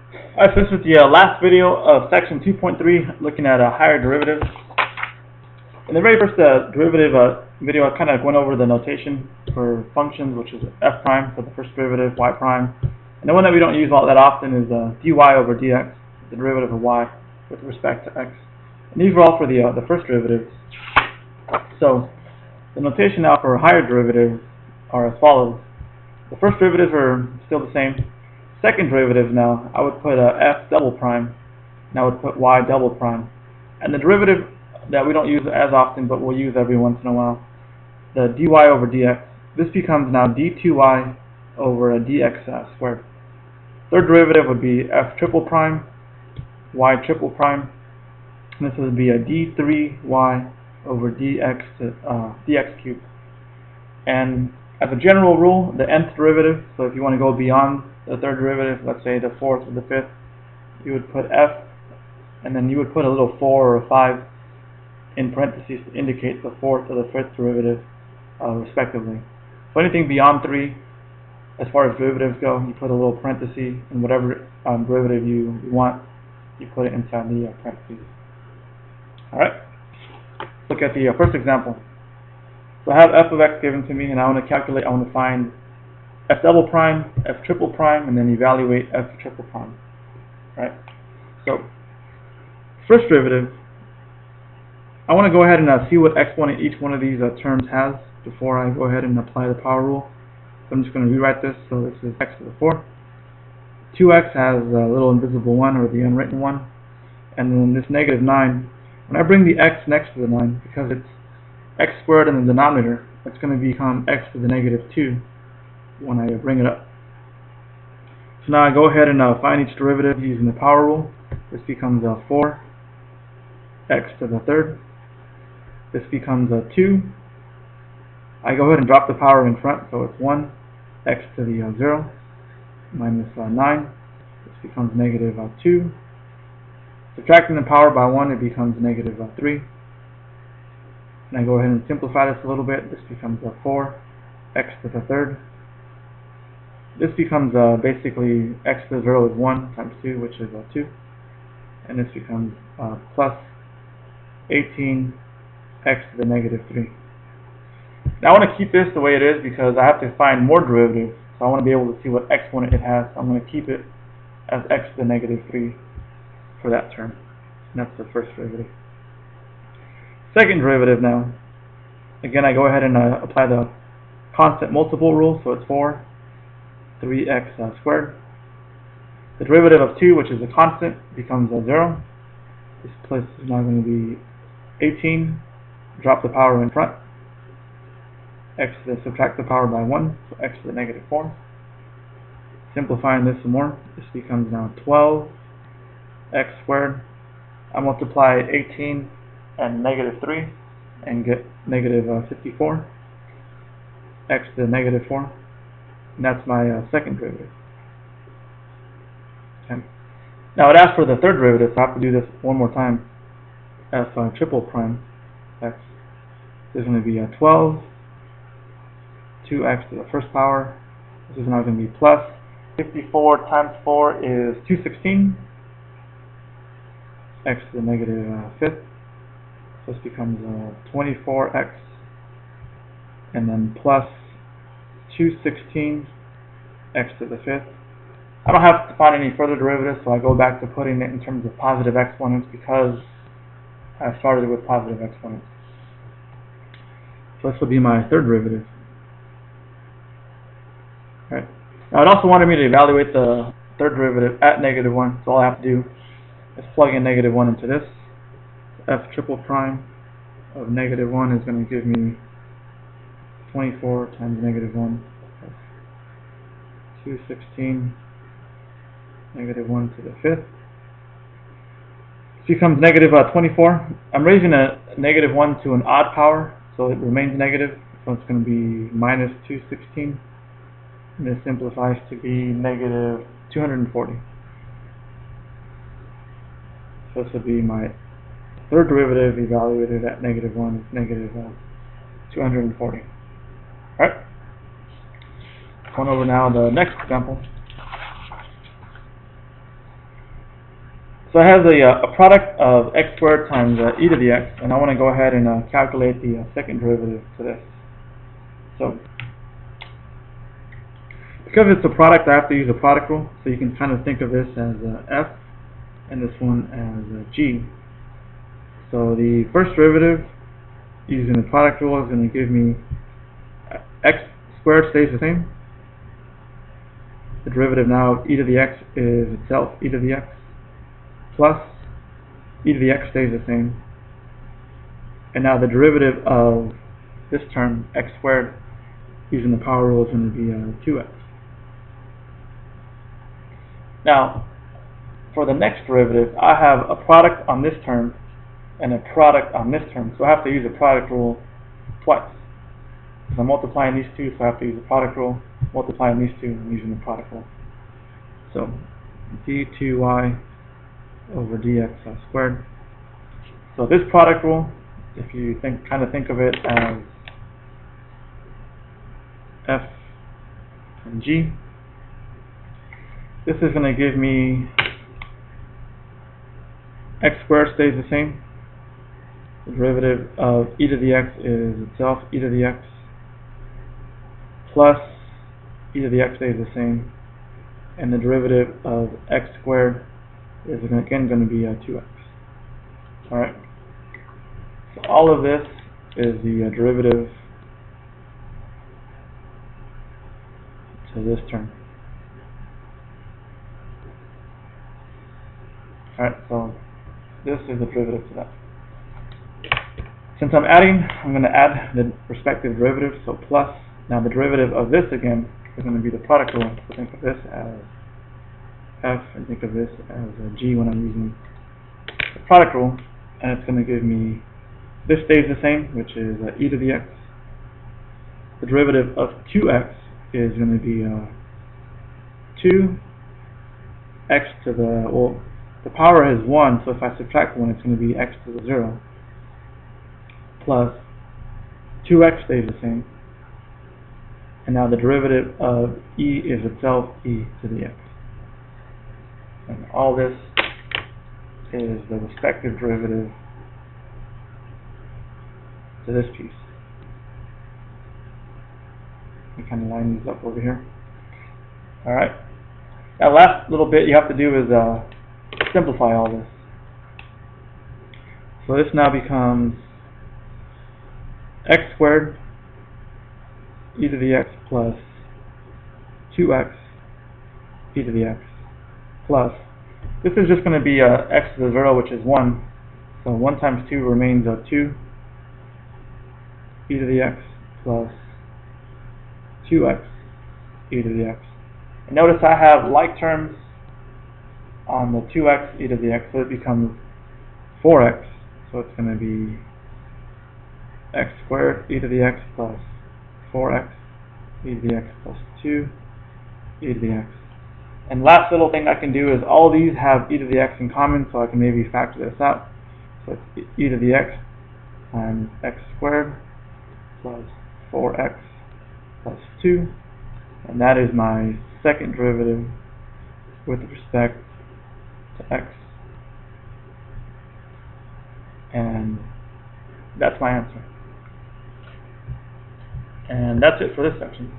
Alright, so this is the last video of section 2.3, looking at higher derivatives. In the very first derivative video, I kind of went over the notation for functions, which is f prime for the first derivative, y prime. And the one that we don't use all that often is dy over dx, the derivative of y with respect to x. And these were all for the first derivatives. So the notation now for higher derivatives are as follows. The first derivatives are still the same. Second derivative now, I would put f double prime, and I would put y double prime. And the derivative that we don't use as often, but we'll use every once in a while, the dy over dx, this becomes now d2y over a dx squared. Third derivative would be f triple prime, y triple prime, and this would be a d3y over dx cubed. And as a general rule, the nth derivative, so if you want to go beyond the third derivative, let's say the fourth or the fifth, you would put f, and then you would put a little 4 or a 5 in parentheses to indicate the fourth or the fifth derivative, respectively. So anything beyond 3, as far as derivatives go, you put a little parenthesis, and whatever derivative you want, you put it inside the parentheses. Alright, look at the first example. So I have f of x given to me, and I want to find f double prime, f triple prime, and then evaluate f triple prime. Right? So, first derivative, I want to go ahead and see what exponent each one of these terms has before I go ahead and apply the power rule. So I'm just going to rewrite this. So this is x to the 4. 2x has a little invisible 1, or the unwritten 1. And then this negative 9, when I bring the x next to the 9, because it's x squared in the denominator, it's going to become x to the negative 2 when I bring it up. So now I go ahead and find each derivative using the power rule. This becomes 4 x to the third. This becomes 2. I go ahead and drop the power in front, so it's 1 x to the 0 minus 9. This becomes negative 2. Subtracting the power by 1, it becomes negative 3. And I go ahead and simplify this a little bit. This becomes 4 x to the third. This becomes basically x to the 0 is 1 times 2, which is 2. And this becomes plus 18 x to the negative 3. Now I want to keep this the way it is because I have to find more derivatives. So I want to be able to see what exponent it has. So I'm going to keep it as x to the negative 3 for that term. And that's the first derivative. Second derivative now. Again, I go ahead and apply the constant multiple rule. So it's 4 3x squared. The derivative of 2, which is a constant, becomes 0. This place is now going to be 18. Drop the power in front. X to the, subtract the power by 1, so x to the negative 4. Simplifying this some more, this becomes now 12 x squared. I multiply 18 and negative 3 and get negative 54 x to the negative 4. And that's my second derivative. Okay. Now it asks for the third derivative, so I have to do this one more time. F triple prime x is going to be 12 2x to the first power. This is now going to be plus 54 times 4 is 216 x to the negative fifth. So this becomes 24x and then plus 216 x to the fifth. I don't have to find any further derivatives, so I go back to putting it in terms of positive exponents because I started with positive exponents. So this will be my third derivative. Right. Now it also wanted me to evaluate the third derivative at negative 1, so all I have to do is plug in negative 1 into this. F triple prime of negative 1 is going to give me 24 times negative 1. 216 negative 1 to the fifth. This becomes negative 24. I'm raising a negative 1 to an odd power, so it remains negative, so it's going to be minus 216. And this simplifies to be negative 240. So this will be my third derivative evaluated at negative 1 is negative 240. Alright. Going over now the next example. So I have a product of x squared times e to the x, and I want to go ahead and calculate the second derivative to this. So because it's a product, I have to use a product rule, so you can kind of think of this as f and this one as g. So the first derivative using the product rule is going to give me x squared stays the same. The derivative now of e to the x is itself e to the x, plus e to the x stays the same. And now the derivative of this term, x squared, using the power rule is going to be 2x. Now, for the next derivative, I have a product on this term and a product on this term, so I have to use the product rule twice. Because I'm multiplying these two, so I have to use the product rule. Multiplying these two, I'm using the product rule. So d2y over dx squared. So this product rule, if you kind of think of it as f and g, this is going to give me x squared stays the same. The derivative of e to the x is itself e to the x, plus e to the x stays the same, and the derivative of x squared is again going to be 2x. Alright, so all of this is the derivative to this term. Alright, so this is the derivative to that. Since I'm adding, I'm going to add the respective derivatives, so plus. Now the derivative of this again is going to be the product rule, so think of this as f and think of this as g when I'm using the product rule, and it's going to give me, this stays the same, which is e to the x. The derivative of 2x is going to be 2x to the, well, the power is 1, so if I subtract 1, it's going to be x to the 0, plus 2x stays the same. And now the derivative of e is itself e to the x. And all this is the respective derivative to this piece. We kind of line these up over here. Alright. Now last little bit you have to do is simplify all this. So this now becomes x squared e to the x plus 2x e to the x plus, this is just going to be x to the 0, which is 1, so 1 times 2 remains 2 e to the x plus 2x e to the x. And notice I have like terms on the 2x e to the x, so it becomes 4x, so it's going to be x squared e to the x plus 4x e to the x plus 2 e to the x. And last little thing I can do is all these have e to the x in common, so I can maybe factor this out. So it's e to the x times x squared plus 4x plus 2, and that is my second derivative with respect to x. And that's my answer. And that's it for this section.